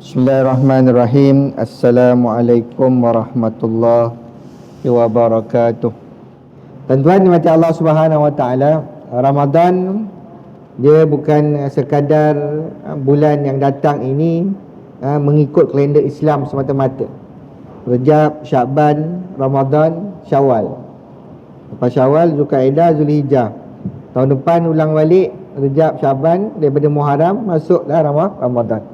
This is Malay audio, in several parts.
Bismillahirrahmanirrahim. Assalamualaikum warahmatullahi wabarakatuh. Tuan-tuan dimati Allah Subhanahu wa taala, Ramadan dia bukan sekadar bulan yang datang ini mengikut kalender Islam semata-mata. Rejab, Syaban, Ramadan, Syawal. Lepas Syawal, Zulkaidah, Zulhijjah. Tahun depan ulang balik Rejab, Syaban, daripada Muharram masuklah Ramadan.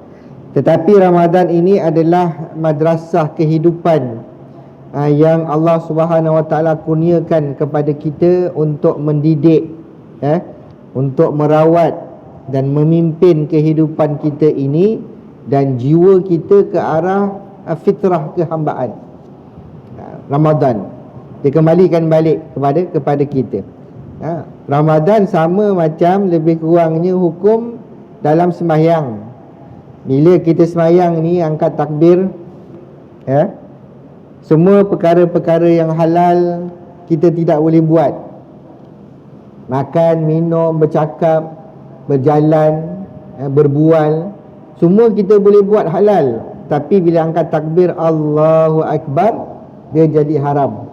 Tetapi Ramadan ini adalah madrasah kehidupan yang Allah Subhanahu wa taala kurniakan kepada kita untuk mendidik, untuk merawat dan memimpin kehidupan kita ini dan jiwa kita ke arah fitrah kehambaan. Ramadan dikembalikan balik kepada kita. Ramadan sama macam lebih kurangnya hukum dalam sembahyang. Bila kita semayang ni angkat takbir, semua perkara-perkara yang halal kita tidak boleh buat. Makan, minum, bercakap, berjalan, berbual, semua kita boleh buat halal. Tapi bila angkat takbir Allahu Akbar, dia jadi haram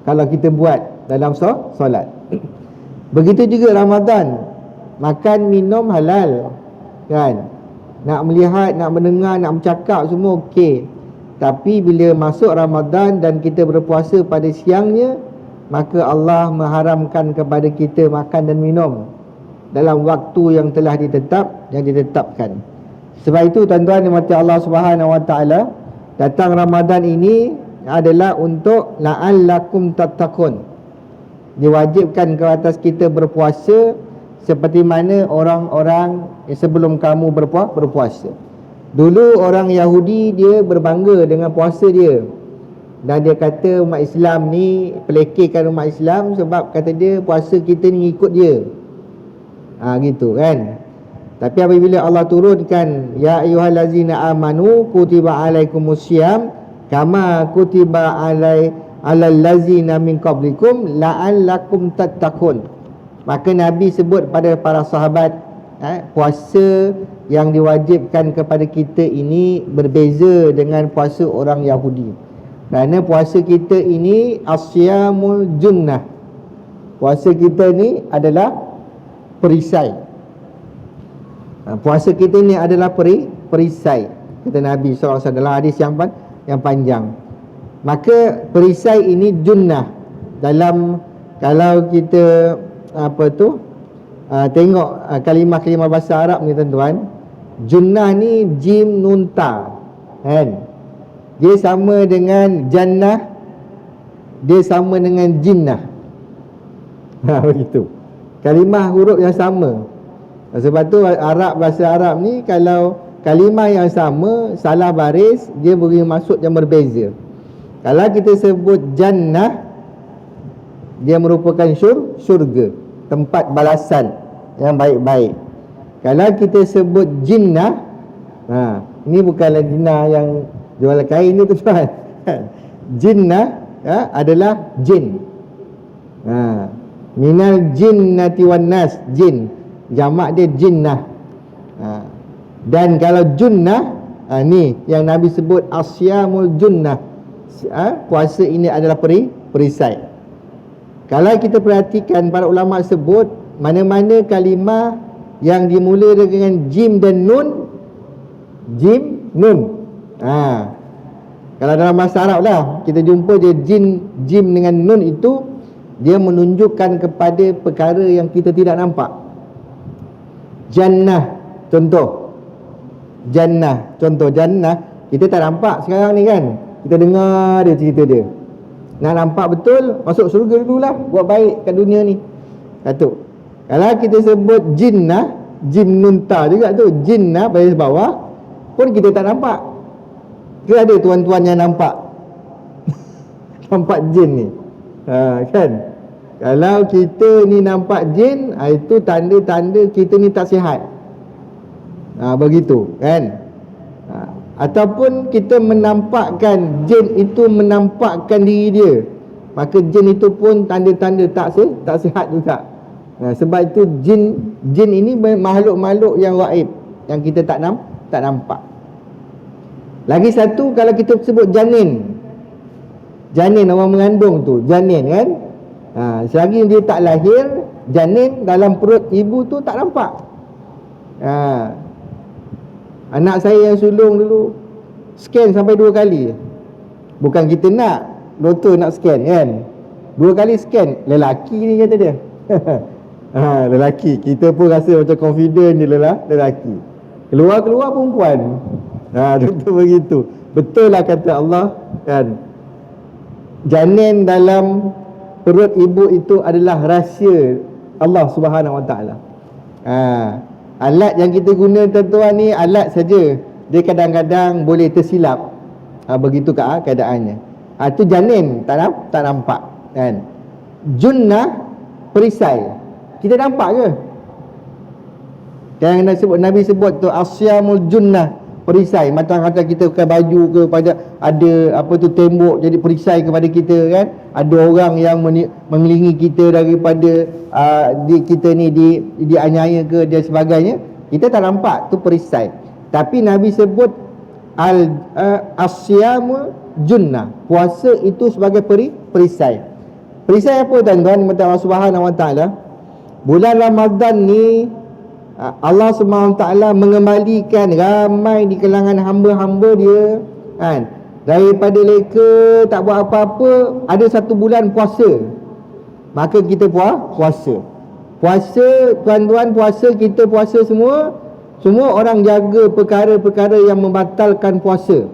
kalau kita buat dalam solat. Begitu juga Ramadan, makan, minum halal, kan? Nak melihat, nak mendengar, nak bercakap semua okey. Tapi bila masuk Ramadan dan kita berpuasa pada siangnya, maka Allah mengharamkan kepada kita makan dan minum dalam waktu yang telah ditetapkan. Sebab itu tuan-tuan dimati Allah Subhanahu wa taala, datang Ramadan ini adalah untuk la'allakum tattaqun. Diwajibkan ke atas kita berpuasa seperti mana orang-orang sebelum kamu berpuasa. Dulu orang Yahudi dia berbangga dengan puasa dia, dan dia kata umat Islam ni pelekehkan umat Islam sebab kata dia puasa kita ni ikut dia. Gitu kan. Tapi apabila Allah turunkan ya ayyuhallazina amanu kutiba alaikumusiyam kama kutiba alal ladzina min qablikum la'allakum tattaqun, maka Nabi sebut pada para sahabat, puasa yang diwajibkan kepada kita ini berbeza dengan puasa orang Yahudi. Kerana puasa kita ini asyamul junnah. Puasa kita ni adalah perisai. Puasa kita ni adalah perisai, kata Nabi SAW dalam hadis yang panjang. Maka perisai ini junnah. Dalam, kalau kita tengok kalimah-kalimah bahasa Arab ni tuan-tuan, junnah ni jim nun ta, kan? Dia sama dengan jannah, dia sama dengan jinnah. Begitu. Kalimah huruf yang sama. Sebab tu bahasa Arab ni kalau kalimah yang sama salah baris, dia beri maksud yang berbeza. Kalau kita sebut jannah, dia merupakan syurga, tempat balasan yang baik-baik. Kalau kita sebut jinnah, ni bukanlah jinnah yang jual kain ni tuan. Jinnah adalah jin. Minal jinnati wan nas, jin. Jamak dia jinnah. Dan kalau junnah, ni yang Nabi sebut asyamul junnah. Puasa ini adalah perisai. Kalau kita perhatikan, para ulama sebut mana-mana kalimah yang dimulai dengan jim dan nun, jim, nun. Kalau dalam bahasa Arab lah, kita jumpa dia jim dengan nun itu, dia menunjukkan kepada perkara yang kita tidak nampak. Jannah, contoh. Jannah, kita tak nampak sekarang ni kan. Kita dengar dia cerita dia. Nak nampak betul, masuk surga dululah, buat baik kat dunia ni. Satu. Kalau kita sebut jinnah, jim nunta juga tu, jinnah baris bawah, pun kita tak nampak. Ke ada tuan-tuan yang nampak nampak jin ni? Kan? Kalau kita ni nampak jin, itu tanda-tanda kita ni tak sihat. Begitu kan? Ataupun kita menampakkan jin itu menampakkan diri dia, maka jin itu pun tanda-tanda tak sihat juga. Sebab itu jin ini makhluk-makhluk yang gaib, yang kita tak nampak. Lagi satu, kalau kita sebut janin, janin orang mengandung tu, janin kan, selagi dia tak lahir, janin dalam perut ibu tu tak nampak. Anak saya yang sulung dulu scan sampai 2 kali. Bukan kita nak, doktor nak scan kan, 2 kali scan. Lelaki ni kata dia. Lelaki. Kita pun rasa macam confident je lelaki. Keluar perempuan. Tentu begitu. Betul lah kata Allah kan, janin dalam perut ibu itu adalah rahsia Allah Subhanahu Wa Taala. Alat yang kita guna tuan-tuan ni alat saja, dia kadang-kadang boleh tersilap. Begitu keadaannya. Itu janin tak nampak kan. Junnah, perisai, kita nampak ke? Yang Nabi sebut tu asyamul junnah, perisai. Macam-macam kita pakai baju ke, pada ada apa tu tembok jadi perisai kepada kita kan. Ada orang yang mengelilingi kita daripada kita ni dianiaya ke dan sebagainya, kita tak nampak, tu perisai. Tapi Nabi sebut asyamu junnah, puasa itu sebagai perisai. Perisai apa tuan-tuan? Allah Subhanahu Wa Taala, bulan Ramadan ni Allah Subhanahu Wa Taala mengembalikan ramai di kalangan hamba-hamba dia kan, daripada leka tak buat apa-apa, ada satu bulan puasa, maka kita puasa tuan-tuan, puasa, kita puasa semua orang jaga perkara-perkara yang membatalkan puasa.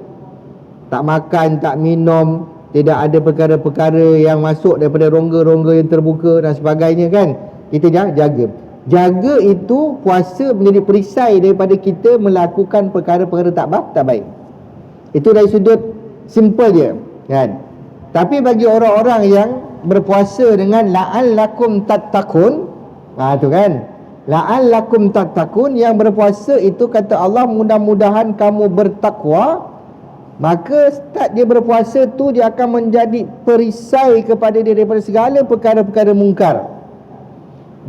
Tak makan, tak minum, tidak ada perkara-perkara yang masuk daripada rongga-rongga yang terbuka dan sebagainya kan. Kita jaga itu, puasa menjadi perisai daripada kita melakukan perkara-perkara tak baik. Itu dari sudut simple je kan. Tapi bagi orang-orang yang berpuasa dengan la'allakum tattaqun, tu kan, la'allakum tattaqun, yang berpuasa itu kata Allah mudah-mudahan kamu bertakwa, maka start dia berpuasa tu dia akan menjadi perisai kepada dia daripada segala perkara-perkara mungkar.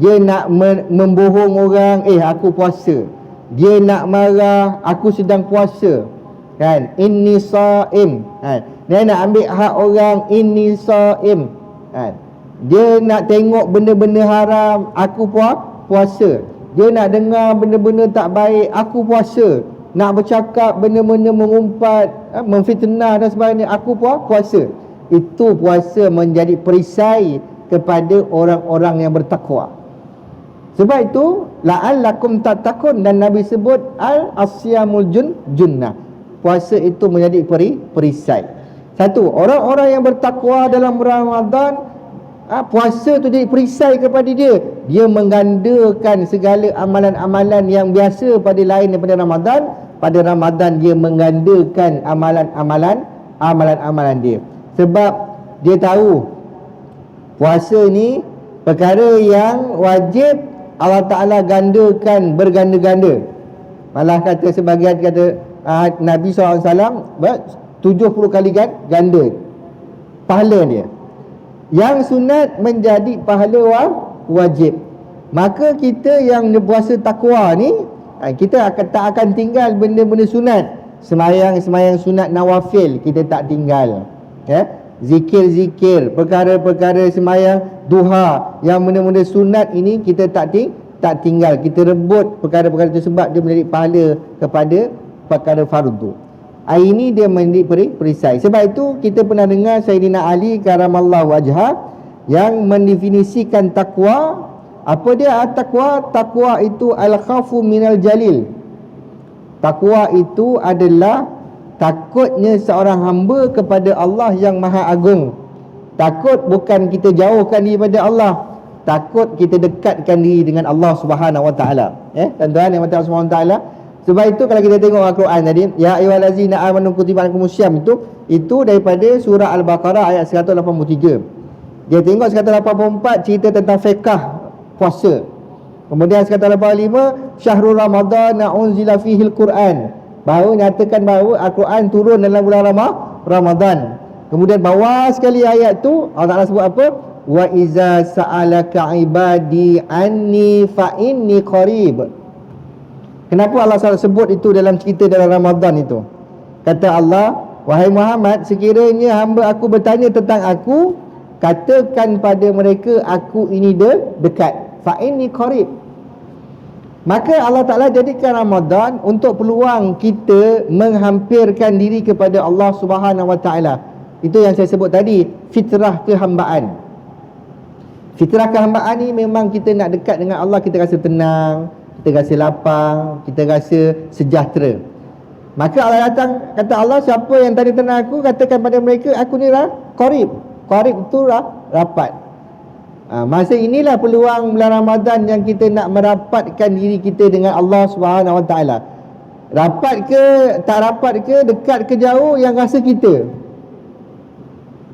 Dia nak membohong orang, aku puasa. Dia nak marah, aku sedang puasa kan, inni shaim kan. Dia nak ambil hak orang, inni shaim kan. Dia nak tengok benda-benda haram, aku puasa. Dia nak dengar benda-benda tak baik, aku puasa. Nak bercakap benda-benda mengumpat, memfitnah dan sebagainya, aku puasa. Itu puasa menjadi perisai kepada orang-orang yang bertakwa. Sebab itu la'allakum tattaqun, dan Nabi sebut al-asyamul junnah, puasa itu menjadi perisai. Satu, orang-orang yang bertakwa dalam Ramadan, puasa itu jadi perisai kepada dia. Dia menggandakan segala amalan-amalan yang biasa pada lain daripada Ramadan. Pada Ramadan dia menggandakan amalan-amalan dia. Sebab dia tahu puasa ni perkara yang wajib Allah Ta'ala gandakan berganda-ganda. Malah kata sebagian kata Nabi SAW 70 kali ganda pahala dia. Yang sunat menjadi pahala wajib. Maka kita yang berpuasa takwa ni, kita tak akan tinggal benda-benda sunat. Semayang sunat nawafil kita tak tinggal ya. Zikir-zikir, perkara-perkara semayang duha, yang benda-benda sunat ini kita tak tinggal. Kita rebut perkara-perkara itu sebab dia menjadi pahala kepada perkara fardu. Ini dia menjadi perisai. Sebab itu kita pernah dengar Sayyidina Ali karamallahu wajhah yang mendefinisikan takwa. Apa dia takwa? Takwa itu al-khafu minal jalil. Takwa itu adalah takutnya seorang hamba kepada Allah yang Maha Agung. Takut bukan kita jauhkan diri daripada Allah, takut kita dekatkan diri dengan Allah Subhanahu Wa Taala. Tuan-tuan yang mati Allah Subhanahu Wa Taala. Sebab itu kalau kita tengok Al-Quran tadi, ya ayyuhallazina amanu kutiba alaikumusiyam, itu daripada surah Al-Baqarah ayat 183. Dia tengok 184 cerita tentang fiqh puasa. Kemudian 185 syahrul ramadhana unzila fihil Quran, baru nyatakan bahawa Al-Quran turun dalam bulan Ramadan. Kemudian bawah sekali ayat tu Allah Ta'ala sebut apa? Wa iza sa'alaka ibadi anni fa inni qarib. Kenapa Allah Ta'ala sebut itu dalam cerita dalam Ramadan itu? Kata Allah, wahai Muhammad, sekiranya hamba aku bertanya tentang aku, katakan pada mereka aku ini dekat. Fa inni qarib. Maka Allah Ta'ala jadikan Ramadan untuk peluang kita menghampirkan diri kepada Allah Subhanahu Wa Ta'ala. Itu yang saya sebut tadi, fitrah kehambaan. Fitrah kehambaan ni memang kita nak dekat dengan Allah, kita rasa tenang, kita rasa lapang, kita rasa sejahtera. Maka Allah datang, kata Allah, siapa yang tadi tenang aku, katakan pada mereka aku ni qarib. Qarib itu rapat. Masa inilah peluang bulan Ramadan yang kita nak merapatkan diri kita dengan Allah Subhanahu Wa Taala. Rapat ke tak rapat ke, dekat ke jauh, yang rasa kita.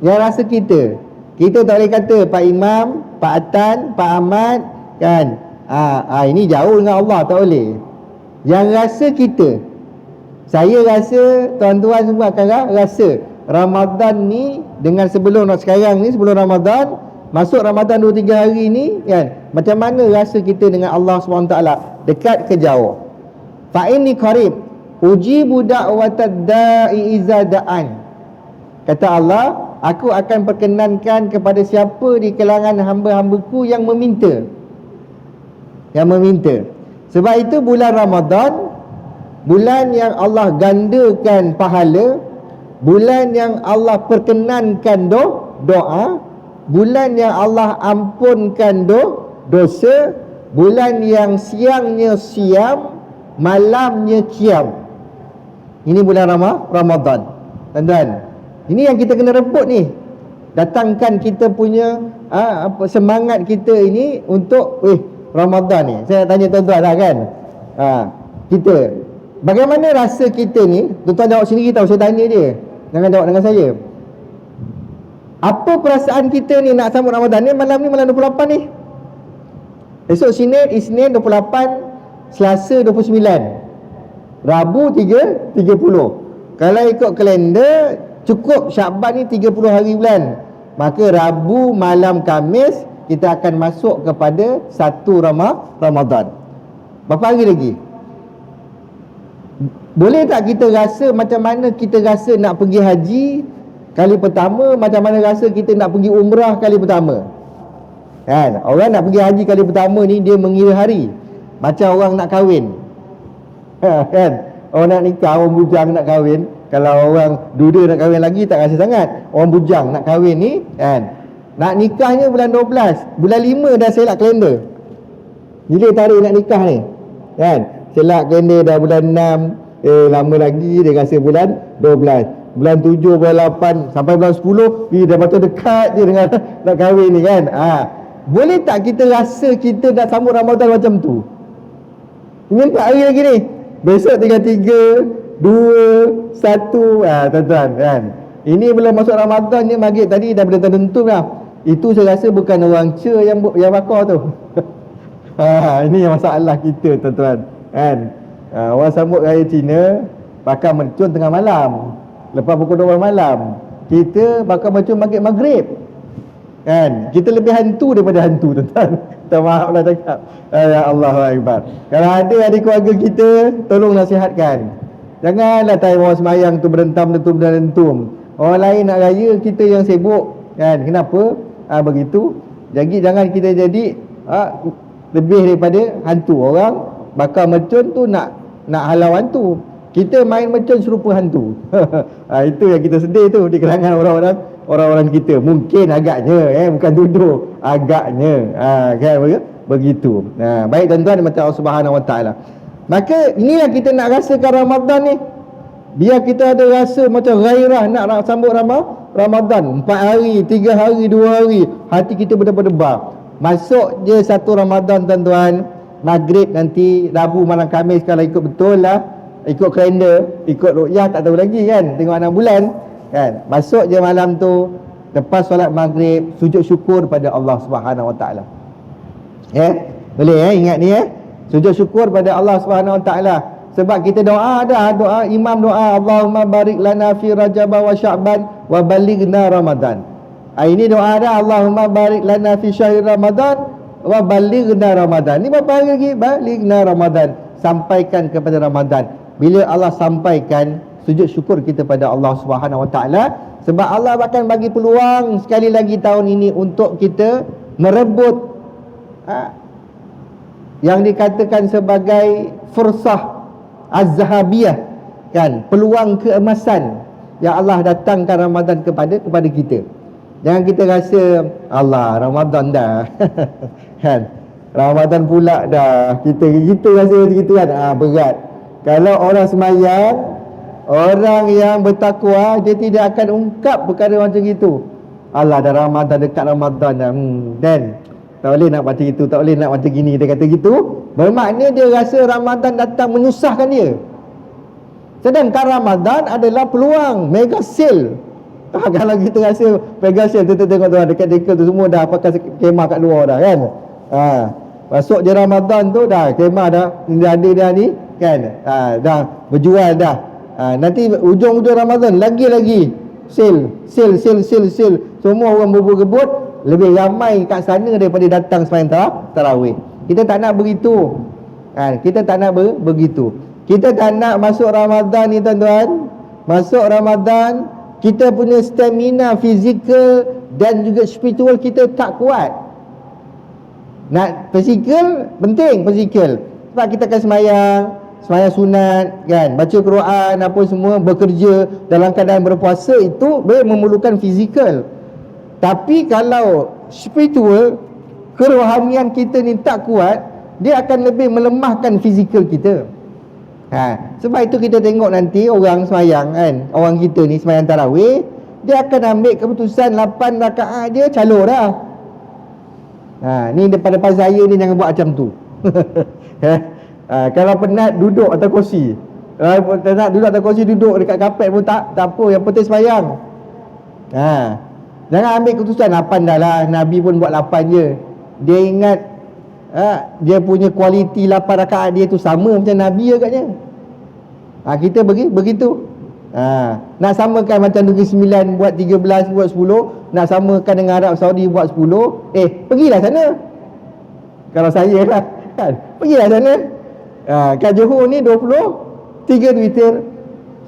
Yang rasa kita. Kita tak boleh kata Pak Imam, Pak Atan, Pak Ahmad kan. Ini jauh dengan Allah, tak boleh. Yang rasa kita. Saya rasa, tuan-tuan semua akan rasa Ramadan ni dengan sebelum sekarang ni, sebelum Ramadan, masuk Ramadan 2-3 hari ni kan, macam mana rasa kita dengan Allah SWT, dekat ke jauh. Fa inni qarib ujibu da'watad da'i iza da'an. Kata Allah, aku akan perkenankan kepada siapa di kalangan hamba-hambaku yang meminta. Yang meminta. Sebab itu bulan Ramadan, bulan yang Allah gandakan pahala, bulan yang Allah perkenankan doa, bulan yang Allah ampunkan dosa, bulan yang siangnya siam, malamnya qiyam. Ini bulan Ramadan. Tuan-tuan, ini yang kita kena rebut ni. Datangkan kita punya semangat kita ini untuk Ramadan ni. Saya tanya tuan-tuan lah kan. Kita bagaimana rasa kita ni? Tuan-tuan jawab sendiri tahu, saya tanya dia. Jangan jawab dengan saya. Apa perasaan kita ni nak sambut Ramadan ni? Malam ni malam 28 ni. Esok Isnin 28, Selasa 29, Rabu 30. Kalau ikut kalender, cukup Syakban ni 30 hari bulan. Maka Rabu malam Khamis kita akan masuk kepada 1 Ramadan. Berapa hari lagi? Boleh tak kita rasa macam mana kita rasa nak pergi haji kali pertama, macam mana rasa kita nak pergi umrah kali pertama? Kan? Orang nak pergi haji kali pertama ni, dia mengira hari. Macam orang nak kahwin. Kan? Orang nak nikah, orang bujang nak kahwin. Kalau orang duda nak kahwin lagi tak rasa sangat. Orang bujang nak kahwin ni kan, nak nikahnya bulan 12, bulan 5 dah selak kalender. Bila tarik nak nikah ni kan, selak kalender dah bulan 6. Lama lagi dia rasa bulan 12, bulan 7, bulan 8, sampai bulan 10, dah patut dekat je dengan nak kahwin ni kan. Boleh tak kita rasa kita dah sambut Ramadan macam tu? Ini 4 hari lagi ni. Besok tinggal 3, 2, 1. Tuan-tuan kan, ini belum masuk Ramadan ni, maghrib tadi dah benda tentu lah. Itu saya rasa bukan orang cer yang bakar tu. Ini yang masalah kita tuan-tuan kan. Orang sambut raya Cina bakar mercun tengah malam, lepas pukul 12 malam. Kita bakar mercun maghrib kan. Kita lebih hantu daripada hantu tuan-tuan. Minta maaf lah cakap. Ya Allahu Akbar. Kalau ada adik keluarga kita, tolong nasihatkan. Janganlah time orang semayang tu berentam. Orang lain nak raya, kita yang sibuk kan. Kenapa? Begitu. Jadi jangan kita jadi lebih daripada hantu. Orang bakar mercun tu nak halau hantu. Kita main mercun serupa hantu. Itu yang kita sedih tu di kalangan orang-orang kita. Mungkin agaknya bukan duduk, agaknya kan begitu. Baik tuan-tuan dimata Allah Subhanahu Wa Taala. Maka inilah kita nak rasakan Ramadan ni. Biar kita ada rasa macam gairah nak sambut Ramadan. 4 hari, 3 hari, 2 hari, hati kita berdebar-debar. Masuk je 1 Ramadan tuan-tuan, maghrib nanti, Rabu malam Khamis kalau ikut betul lah, ikut kalender, ikut ru'yah tak tahu lagi kan, tengok 6 bulan kan. Masuk je malam tu, lepas solat maghrib, sujud syukur pada Allah Subhanahu Wa Taala. Boleh ingat ni sujud syukur pada Allah Subhanahu Wa Taala. Sebab kita doa imam doa, Allahumma barik lana fi Rajab wa Sya'ban wa balighna Ramadan. Ini doa dah, Allahumma barik lana fi syahr Ramadan wa balighna Ramadan. Ni berapa hari lagi? Balighna Ramadan, sampaikan kepada Ramadan. Bila Allah sampaikan, sujud syukur kita pada Allah Subhanahu Wa Taala, sebab Allah akan bagi peluang sekali lagi tahun ini untuk kita merebut yang dikatakan sebagai fursah az-zahabiyah, kan, peluang keemasan yang Allah datangkan Ramadan kepada kita. Jangan kita rasa Allah Ramadan dah kan, Ramadan pula dah, kita rasa macam itu kan. Berat. Kalau orang semayang, orang yang bertakwa, dia tidak akan ungkap perkara macam itu. Allah dah Ramadan, dekat Ramadan dah, dan tak boleh nak macam itu, tak boleh nak macam gini. Dia kata gitu, bermakna dia rasa Ramadan datang menyusahkan dia. Sedangkan Ramadan adalah peluang mega sale. Kalau kita rasa mega sale, kita tengok tuan dekat-dekat tu semua dah pakai kemah kat luar dah kan. Masuk je Ramadan tu dah kemah dah ada dah ni kan. Dah berjual dah. Nanti ujung-ujung Ramadan lagi-lagi sale. Semua orang berebut, lebih ramai kat sana daripada datang sembahyang tarawih. Kita tak nak begitu. Kita tak nak begitu. Kita tak nak masuk Ramadan ni tuan-tuan, masuk Ramadan kita punya stamina fizikal dan juga spiritual kita tak kuat. Nak fizikal, penting fizikal, sebab kita akan sembahyang sunat kan, baca Quran apa semua, bekerja dalam keadaan berpuasa, itu memerlukan fizikal. Tapi kalau spiritual, kerohanian kita ni tak kuat, dia akan lebih melemahkan fizikal kita. Sebab itu kita tengok nanti orang sembahyang kan, orang kita ni sembahyang tarawih, dia akan ambil keputusan 8 rakaat dia calor dah. Ni daripada saya ni jangan buat macam tu. Kalau penat duduk atas kursi, penat duduk atas kursi, duduk dekat kapet pun tak apa, yang penting sembahyang. Jangan ambil keputusan 8 dah lah, Nabi pun buat 8 je. Dia ingat dia punya kualiti 8 rakaat dia tu sama macam Nabi agaknya. Kita begitu. Nak samakan macam Negeri Sembilan buat 13, buat 10, nak samakan dengan Arab Saudi buat 10, pergilah sana. Kalau saya lah kan, pergilah sana. Kat Johor ni 20, 3 witir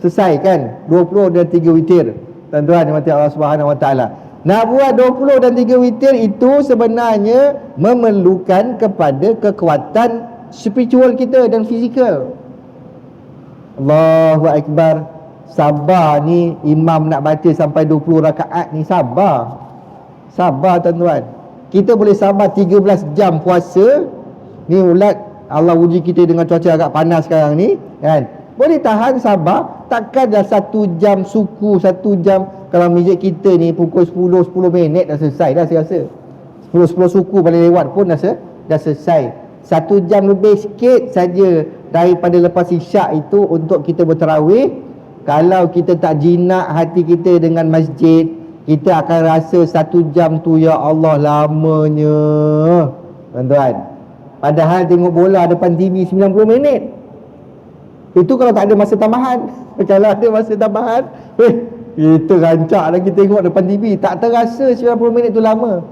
selesai kan, 20 dan 3 witir. Tuan-tuan dimati Allah Subhanahu Wa Taala, nak buat 20 dan 3 witir itu sebenarnya memerlukan kepada kekuatan spiritual kita dan fizikal. Allahu Akbar. Sabar ni, imam nak baca sampai 20 rakaat ni, sabar tuan-tuan. Kita boleh sabar 13 jam puasa ni. Ulat Allah uji kita dengan cuaca agak panas sekarang ni kan, boleh tahan, sabar. Takkan dah 1 jam suku, 1 jam. Kalau masjid kita ni pukul 10 minit dah selesai dah, saya rasa 10 suku paling lewat pun dah selesai. 1 jam lebih sikit saja daripada lepas isyak itu untuk kita bertarawih. Kalau kita tak jinak hati kita dengan masjid, kita akan rasa 1 jam tu ya Allah lamanya tuan-tuan. Padahal tengok bola depan TV 90 minit. Itu kalau tak ada masa tambahan. Kalau ada masa tambahan, kita rancak lagi tengok depan TV, tak terasa 90 minit tu lama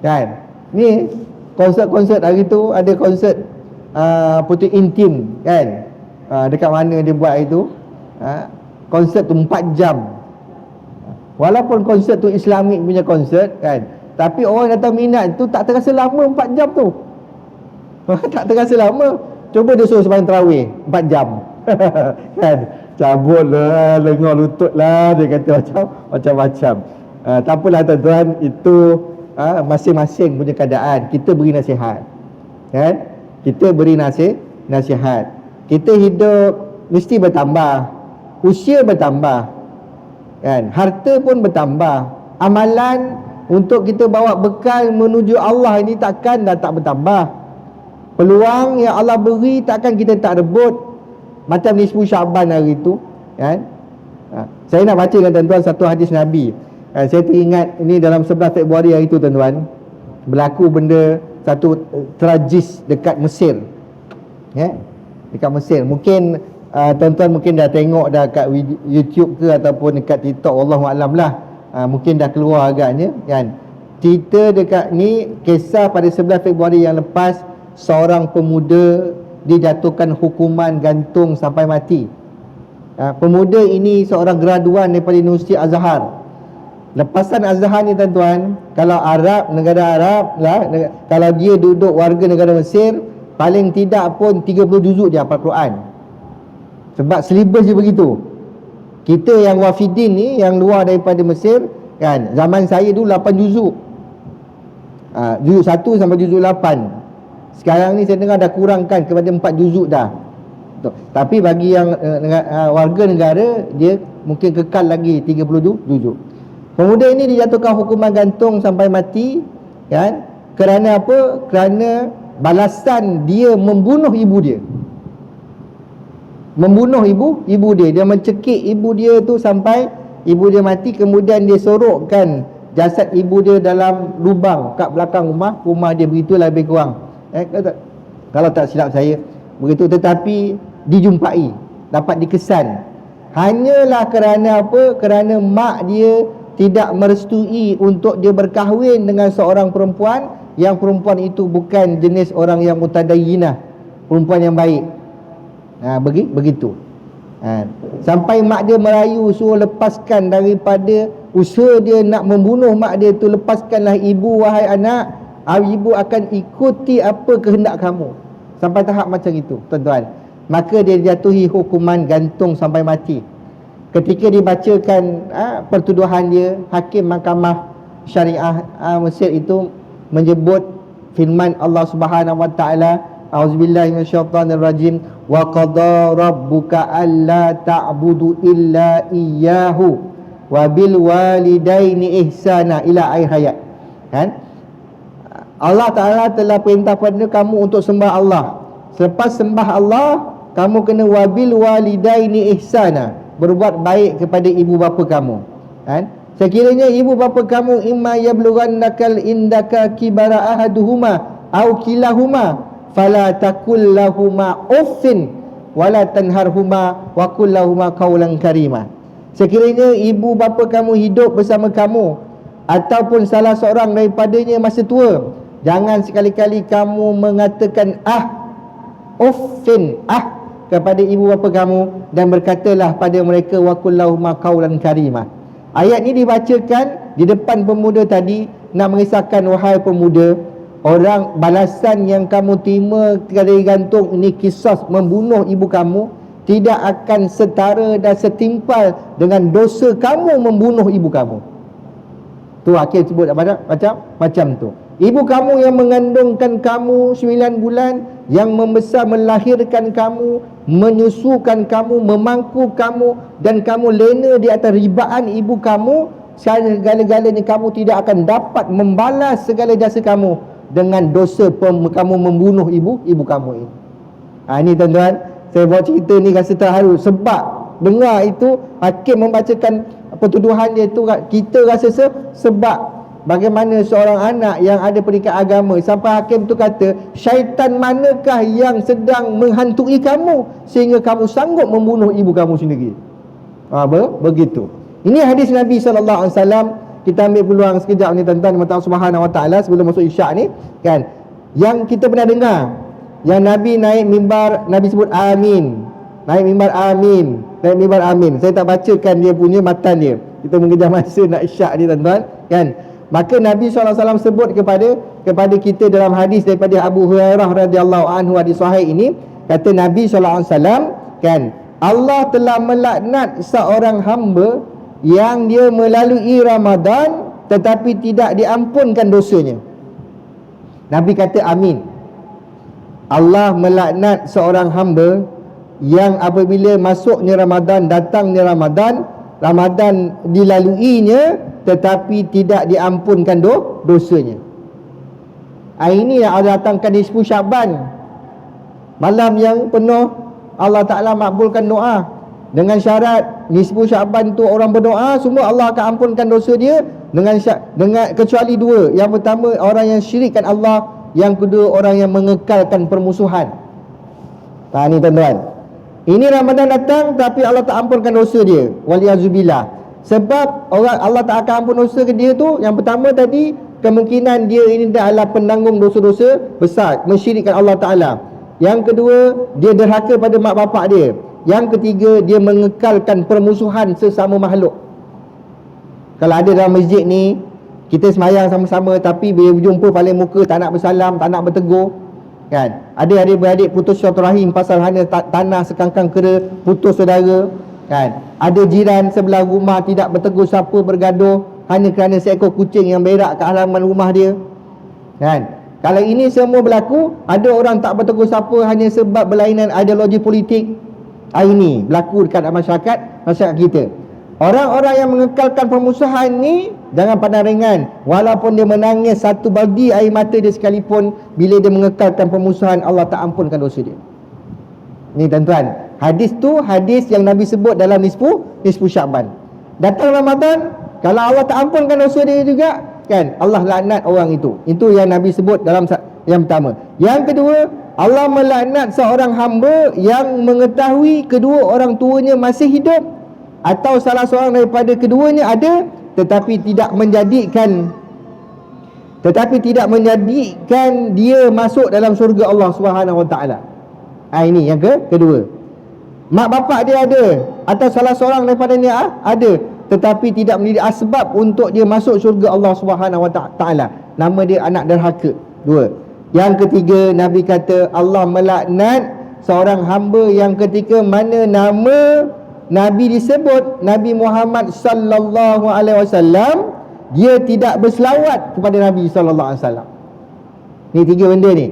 kan. Ni konsert hari tu, ada konsert Putri Intim kan, dekat mana dia buat itu, konsert tu 4 jam. Walaupun konsert tu Islamik punya konsert kan, tapi orang datang minat tu tak terasa lama 4 jam tu. Tak terasa lama. Cuba dia suruh sembahyang tarawih 4 jam kan, cabut lah, lengah lutut lah, dia kata macam-macam. Tak apalah tuan-tuan, itu masing-masing punya keadaan. Kita beri nasihat kan, kita beri nasihat. Kita hidup mesti bertambah, usia bertambah kan, harta pun bertambah, amalan untuk kita bawa bekal menuju Allah ini takkan dah tak bertambah. Peluang yang Allah beri takkan kita tak rebut. Macam nisfu Syaban hari tu kan. Saya nak baca dengan tuan-tuan satu hadis Nabi. Saya teringat ini dalam 11 Februari hari tu tuan-tuan, berlaku benda satu tragis dekat Mesir. Dekat Mesir. Mungkin tuan-tuan mungkin dah tengok dah kat YouTube ke ataupun dekat TikTok, wallahualam lah. Mungkin dah keluar agaknya kan. Cerita dekat ni, kisah pada 11 Februari yang lepas, seorang pemuda dijatuhkan hukuman gantung sampai mati. Pemuda ini seorang graduan daripada Universiti Azhar. Lepasan Azhar ni tuan-tuan, kalau Arab, negara Arab lah, kalau dia duduk warga negara Mesir, paling tidak pun 30 juzuk dia hafal Quran. Sebab silibus dia begitu. Kita yang wafidin ni, yang luar daripada Mesir kan, zaman saya dulu 8 juzuk. Juzuk 1 sampai juzuk 8. Sekarang ni saya dengar dah kurangkan kepada 4 juzuk dah. Tapi bagi yang warga negara, dia mungkin kekal lagi 30 juzuk. Pemuda ini dijatuhkan hukuman gantung sampai mati kan? Kerana apa? Kerana balasan dia membunuh ibu dia. Membunuh ibu dia. Dia mencekik ibu dia tu sampai ibu dia mati. Kemudian dia sorokkan jasad ibu dia dalam lubang kat belakang rumah dia. Begitulah lebih kurang. Kalau tak silap saya begitu. Tetapi dijumpai, dapat dikesan. Hanyalah kerana apa? Kerana mak dia tidak merestui untuk dia berkahwin dengan seorang perempuan yang perempuan itu bukan jenis orang yang mutadayyinah, perempuan yang baik. Begitu. Sampai mak dia merayu suruh lepaskan daripada usaha dia nak membunuh mak dia tu. Lepaskanlah ibu, wahai anak, ibu akan ikuti apa kehendak kamu. Sampai tahap macam itu, tuan-tuan. Maka dia dijatuhi hukuman gantung sampai mati. Ketika dibacakan pertuduhan dia, hakim mahkamah syariah Mesir itu menyebut firman Allah Subhanahu wa taala, auzubillahi minasyaitonir rajim, wa qada rabbuka alla ta'budu illa iyyahu wa bil walidaini ihsana ila akhir hayat. Kan? Allah Taala telah perintah pada kamu untuk sembah Allah. Selepas sembah Allah, kamu kena wabil walidaini ihsana, berbuat baik kepada ibu bapa kamu. Kan? Sekiranya ibu bapa kamu imma yablughannakal indaka kibara ahaduhuma au kilahuma fala taqul lahumā uffin wala tanharhuma wa qul lahumā qawlan karima. Sekiranya ibu bapa kamu hidup bersama kamu ataupun salah seorang daripadanya masih tua, jangan sekali-kali kamu mengatakan uffin kepada ibu bapa kamu, dan berkatalah pada mereka wa qul lahumā qawlan karima. Ayat ni dibacakan di depan pemuda tadi, nak mengisahkan, wahai pemuda, orang balasan yang kamu terima dari gantung ini, kisah membunuh ibu kamu, tidak akan setara dan setimpal dengan dosa kamu membunuh ibu kamu. Tu hakim sebut macam tu. Ibu kamu yang mengandungkan kamu 9 bulan, yang membesar melahirkan kamu, menyusukan kamu, memangku kamu, dan kamu lena di atas ribaan ibu kamu, segala-galanya kamu tidak akan dapat membalas segala jasa kamu dengan dosa kamu membunuh ibu kamu ini. Ini tuan-tuan, saya buat cerita ni rasa terharu sebab dengar itu hakim membacakan pertuduhan dia tu, kita rasa sebab bagaimana seorang anak yang ada pendidikan agama, sampai hakim tu kata, syaitan manakah yang sedang menghantui kamu sehingga kamu sanggup membunuh ibu kamu sendiri. Begitu. Ini hadis Nabi SAW. Kita ambil peluang sekejap ni tuan-tuan, Allah Subhanahu wa taala, sebelum masuk isyak ni kan, yang kita pernah dengar, yang Nabi naik mimbar, Nabi sebut amin, naik mimbar amin, naik mimbar amin. Saya tak bacakan dia punya matan dia, kita mengejar masa nak isyak ni tuan-tuan kan. Maka Nabi SAW sebut kepada kita dalam hadis daripada Abu Hurairah radhiyallahu anhu, hadis sahih ini, kata Nabi SAW kan, Allah telah melaknat seorang hamba yang dia melalui Ramadan tetapi tidak diampunkan dosanya. Nabi kata amin. Allah melaknat seorang hamba yang apabila masuknya Ramadan, datangnya Ramadan dilaluinya tetapi tidak diampunkan dosanya. Ini yang Allah datangkan di 10 Syaban, malam yang penuh Allah Ta'ala makbulkan doa. Dengan syarat di 10 Syaban tu orang berdoa, semua Allah akan ampunkan dosa dia, dengan kecuali 2. Yang pertama, orang yang syirikkan Allah. Yang kedua, orang yang mengekalkan permusuhan. Ni tuan-tuan, ini Ramadan datang tapi Allah tak ampunkan dosa dia, waliyazubillah. Sebab orang Allah tak akan ampun dosa ke dia tu, yang pertama tadi, kemungkinan dia ini adalah penanggung dosa-dosa besar, mensyirikkan Allah Ta'ala. Yang kedua, dia derhaka pada mak bapak dia. Yang ketiga, dia mengekalkan permusuhan sesama makhluk. Kalau ada dalam masjid ni, kita semayang sama-sama, tapi bila berjumpa paling muka tak nak bersalam, tak nak bertegur, kan? Ada adik-beradik putus silaturahim pasal hanya tanah sekangkang kera, putus saudara, kan? Ada jiran sebelah rumah tidak bertegur siapa, bergaduh hanya kerana seekor kucing yang berak ke halaman rumah dia, kan? Kalau ini semua berlaku, ada orang tak bertegur siapa hanya sebab berlainan ideologi politik. Ini berlaku dekat masyarakat kita. Orang-orang yang mengekalkan permusuhan ni jangan pandang ringan. Walaupun dia menangis satu baldi air mata dia sekalipun, bila dia mengekalkan permusuhan, Allah tak ampunkan dosa dia. Ni tuan-tuan, hadis tu hadis yang Nabi sebut dalam nisfu Sya'ban. Datang Ramadan, kalau Allah tak ampunkan dosa dia juga, kan, Allah laknat orang itu. Itu yang Nabi sebut dalam yang pertama. Yang kedua, Allah melaknat seorang hamba yang mengetahui kedua orang tuanya masih hidup, atau salah seorang daripada keduanya ada, tetapi tidak menjadikan dia masuk dalam syurga Allah Subhanahu Wa Taala. Ini yang kedua. Mak bapak dia ada, atau salah seorang daripada ni ada, tetapi tidak menjadi asbab untuk dia masuk syurga Allah Subhanahu Wa Taala. Nama dia anak derhaka. Dua. Yang ketiga, Nabi kata Allah melaknat seorang hamba yang ketika mana nama Nabi disebut, Nabi Muhammad sallallahu alaihi wasallam, dia tidak berselawat kepada Nabi sallallahu alaihi wasallam. Ni tiga benda ni.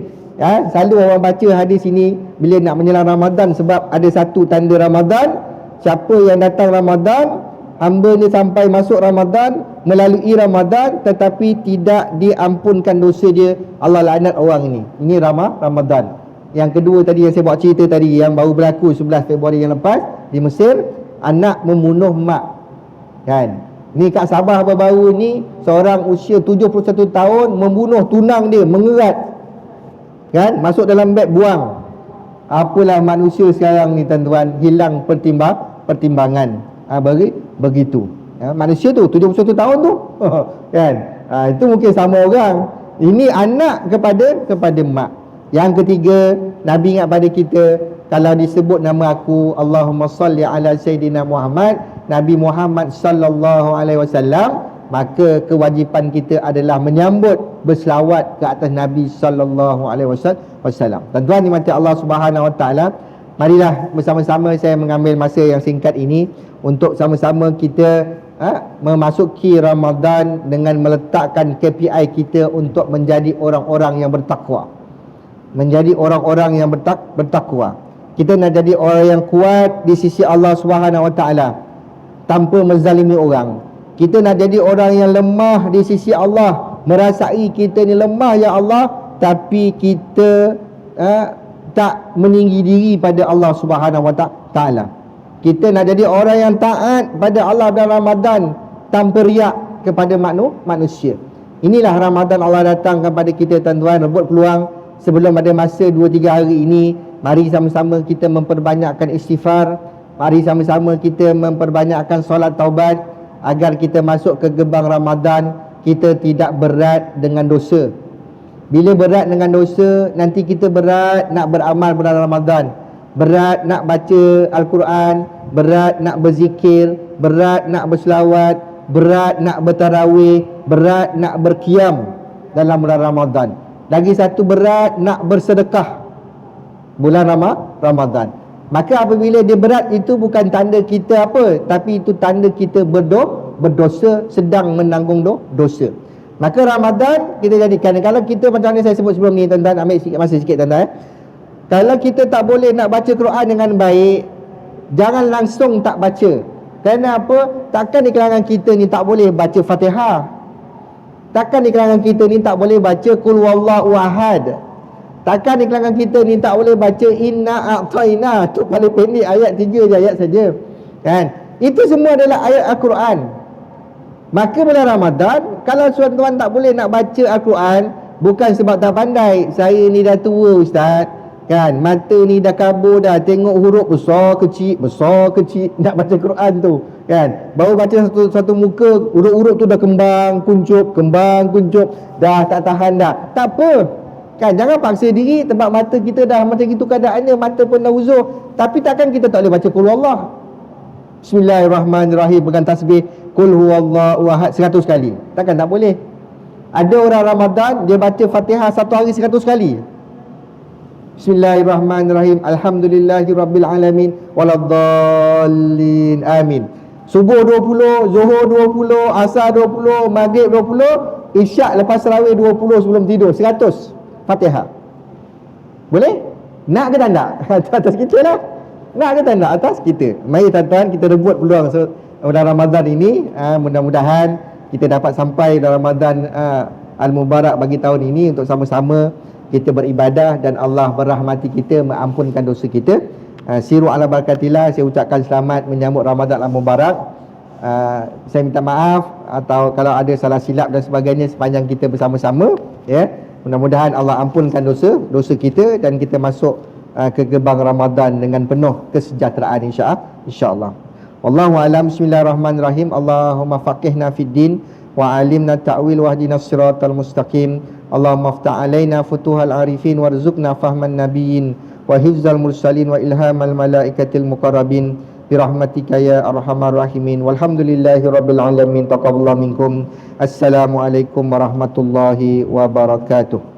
Selalu orang baca hadis ini bila nak menjelang Ramadan, sebab ada satu tanda Ramadan. Siapa yang datang Ramadan, hamba ni sampai masuk Ramadan, melalui Ramadan, tetapi tidak diampunkan dosa dia, Allah laknat orang ini. Ini Ramadan. Yang kedua tadi yang saya buat cerita tadi, yang baru berlaku 11 Februari yang lepas di Mesir, anak membunuh mak, kan? Ni kat Sabah baru-baru ni, seorang usia 71 tahun membunuh tunang dia, mengerat, kan? Masuk dalam beg, buang. Apalah manusia sekarang ni tuan-tuan, hilang pertimbangan. Begitu. Manusia tu 71 tahun tu kan? Itu mungkin sama orang. Ini anak kepada mak. Yang ketiga, Nabi ingat pada kita, kalau disebut nama aku, Allahumma salli ala Sayyidina Muhammad, Nabi Muhammad sallallahu alaihi wasallam, maka kewajipan kita adalah menyambut, berselawat ke atas Nabi sallallahu alaihi wasallam. Tuan-tuan dimati Allah Subhanahu wa taala, marilah bersama-sama saya mengambil masa yang singkat ini untuk sama-sama kita memasuki Ramadan dengan meletakkan KPI kita untuk menjadi orang-orang yang bertakwa. Menjadi orang-orang yang bertakwa. Kita nak jadi orang yang kuat di sisi Allah Subhanahu wa taala tanpa menzalimi orang. Kita nak jadi orang yang lemah di sisi Allah, merasai kita ni lemah ya Allah, tapi kita tak meninggi diri pada Allah Subhanahu wa taala. Kita nak jadi orang yang taat pada Allah dalam Ramadan tanpa riak kepada manusia. Inilah Ramadan Allah datangkan pada kita tuan-tuan. Rebut peluang sebelum ada masa 2-3 hari ini, mari sama-sama kita memperbanyakkan istighfar. Mari sama-sama kita memperbanyakkan solat taubat, agar kita masuk ke gerbang Ramadan kita tidak berat dengan dosa. Bila berat dengan dosa, nanti kita berat nak beramal bulan Ramadan, berat nak baca Al-Quran, berat nak berzikir, berat nak berselawat, berat nak bertarawih, berat nak berqiyam dalam bulan Ramadan. Lagi satu, berat nak bersedekah bulan Ramadan. Maka apabila dia berat, itu bukan tanda kita apa, tapi itu tanda kita berdosa, sedang menanggung dosa. Maka Ramadan kita jadikan, kalau kita macam ni saya sebut sebelum ni tuan-tuan, ambil sikit masa sikit tuan-tuan. Kalau kita tak boleh nak baca Quran dengan baik, jangan langsung tak baca. Kerana apa? Takkan di kalangan kita ni tak boleh baca Fatihah. Takkan di kalangan kita ni tak boleh baca Qul Huwallahu Ahad. Takkan di kalangan kita ni tak boleh baca Inna A'tayna. Tu paling pendek, ayat 3 je, ayat saja, kan? Itu semua adalah ayat Al-Quran. Maka bulan Ramadan, kalau tuan-tuan tak boleh nak baca Al-Quran, bukan sebab tak pandai. Saya ni dah tua ustaz, kan? Mata ni dah kabur dah, tengok huruf besar kecil, nak baca Quran tu, kan? Baru baca satu muka, huruf-huruf tu dah kembang kuncup, dah tak tahan dah. Tak apa. Kan, jangan paksa diri tempat mata kita dah macam itu keadaannya, mata pun dah uzur, tapi takkan kita tak boleh baca qul huwallah. Bismillahirrahmanirrahim, pegang tasbih qul huwallahu ahad 100 kali. Takkan tak boleh. Ada orang Ramadan dia baca Fatihah satu hari 100 kali. Bismillahirrahmanirrahim, alhamdulillahirabbil alamin waladdallin, amin. Subuh 20, Zuhur 20, Asar 20, Maghrib 20, Isyak lepas tarawih 20 sebelum tidur 100 Fatihah. Boleh? Nak ke tak nak? Atas kita lah. Nak ke tak nak? Atas kita. Mari tuan-tuan, kita rebut peluang dalam Ramadan ini. Mudah-mudahan kita dapat sampai dalam Ramadan Al-Mubarak bagi tahun ini untuk sama-sama kita beribadah dan Allah berrahmati kita, mengampunkan dosa kita. Siru ala barakatillah. Saya ucapkan selamat menyambut Ramadan Al-Mubarak. Saya minta maaf atau kalau ada salah silap dan sebagainya sepanjang kita bersama-sama, ya. Mudah-mudahan Allah ampunkan dosa kita dan kita masuk ke gerbang Ramadan dengan penuh kesejahteraan insya-Allah. Wallahu a'lam. Bismillahirrahmanirrahim. Allahumma faqihna fid din wa 'allimna ta'wil wahdinas siratal mustaqim. Allahumma iftah 'alaina futuhal arifin warzuqna fahman nabiyyin wa hifzal mursalin wa ilhamal malaikatil muqarrabin birahmatika ya arhamar rahimin. Walhamdulillahirabbil alamin. Taqabbalallahu minkum. Assalamualaikum warahmatullahi wabarakatuh.